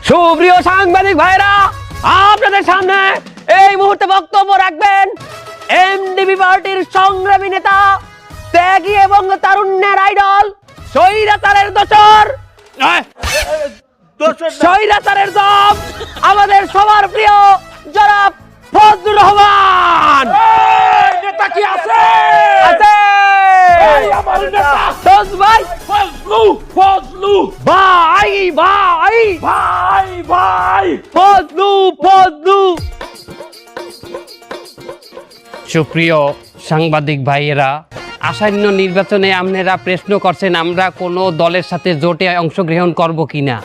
সুপ্রিয় সাংবাদিক ভাইরা, আপনাদের সামনে এই মুহূর্তে বক্তব্য রাখবেন এমডিবি পার্টির সংগ্রামী নেতা, ত্যাগী এবং তারুণ্যের আইডল, স্বৈরাচারের দোসর, স্বৈরাচারের দম, আমাদের সবার প্রিয় জনাব ফজলুর রহমান। নেতা কি আছে? আছে আমার নেতা দোস ভাই, ফজলু ভাই ভাই ভাই ভাই ফজলু ফজলু। সুপ্রিয় সাংবাদিক ভাইয়েরা, আসন্ন নির্বাচনে আপনারা প্রশ্ন করছেন আমরা কোন দলের সাথে জোটে অংশগ্রহণ করব কিনা।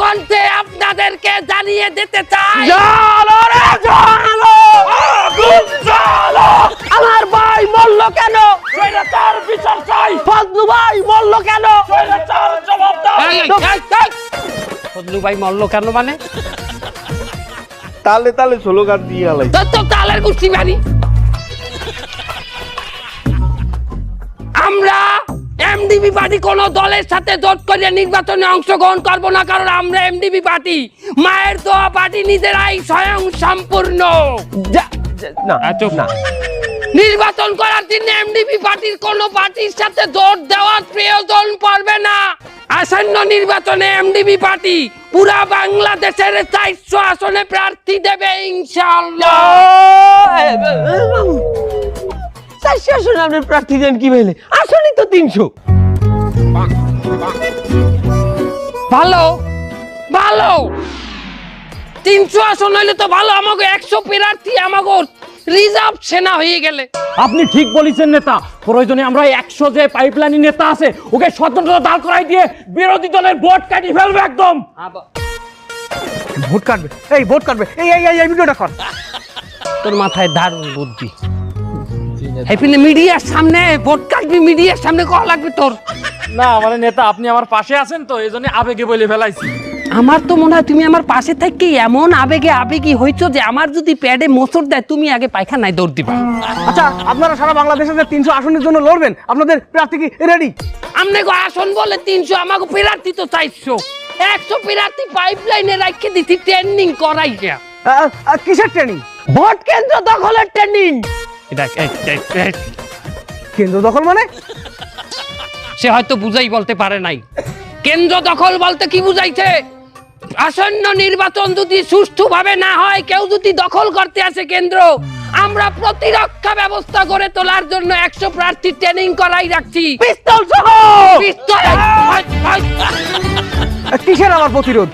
কণ্ঠে আপনাদেরকে জানিয়ে দিতে চাই, জানো রে জানো, আগুন জ্বালো! আমার ভাই মরল কেন? স্বৈরাচার বিচার চাই! ফজলু ভাই মরল কেন? স্বৈরাচার জবাব দাও! ফজলু ভাই মরল কেন মানে? তালে তালে স্লোগান দিয়ে আলাই। তো তালের গুষ্টি মারি। আমরা এমডিবি পার্টি কোন দলের সাথে জোট করে নির্বাচনে অংশগ্রহণ করব না, কারণ আমরা এমডিবি পার্টি মায়ের দোয়া পার্টি, নিজেরাই স্বয়ং সম্পূর্ণ। না, নির্বাচন করার জন্য এমডিবি পার্টির কোন পার্টির সাথে জোট দেওয়ার প্রয়োজন পড়বে না। আসন্ন নির্বাচনে এমডিবি পার্টি পুরা বাংলাদেশের 400 আসনে প্রার্থী দেবে ইনশাআল্লাহ। 400 আসনে আপনি প্রার্থী দেন কি বলে? আসনই তো 300। ভালো ভালো, 300 আসন হইলে তো ভালো। আমাকে 100 প্রার্থী আমাকে রিজার্ভ সেনা হয়ে গেলে। আপনি ঠিক বলেছেন নেতা, প্রয়োজনে আমরা 100 যে পাইপলাইন নেতা আছে ওকে স্বতন্ত্র দাঁড় করাই দিয়ে বিরোধী দলের ভোট কাটি ফেলবে একদম। ভোট কাটবে, এই ভোট কাটবে, এই ভিডিওটা কর। তোর মাথায় দারুণ বুদ্ধি। হ্যাপিলে মিডিয়ার সামনে ভোট কাটবি, মিডিয়ার সামনে কল লাগবে তোর। না মানে নেতা, আপনি আমার পাশে আছেন তো এইজন্য আবেগে বলে ফেলাইছি। আমার তো মনে হয় তুমি আমার পাশে থেকে এমন আবেগী হইছো যে আমার যদি প্যাডে মোচড় দেয় তুমি আগে পায়খানায় দৌড় দিবা। আচ্ছা, আপনারা সারা বাংলাদেশে যে 300 আসনের জন্য লড়বেন, আপনাদের প্রার্থী কি রেডি? আমনে গো আসন বলে 300, আমাকে প্রার্থী তো 400। 100 প্রার্থী পাইপলাইনে রাখতে দিছি ট্রেনিং করাইয়া। কিসের ট্রেনিং? ভোট কেন্দ্র দখলের ট্রেনিং। এটা কেন্দ্র দখল মানে? সে হয়তো বুঝাই বলতে পারে নাই। কেন্দ্র দখল বলতে কি বুঝাইছে? আসন্ন নির্বাচন যদি সুষ্ঠুভাবে না হয়, কেউ যদি দখল করতে আসে কেন্দ্র, আমরা প্রতিরক্ষা ব্যবস্থা করে তোলার জন্য 100 প্রার্থী ট্রেনিং করাই রাখছি, পিস্তল সহ। পিস্তল কিসের আবার প্রতিরোধ?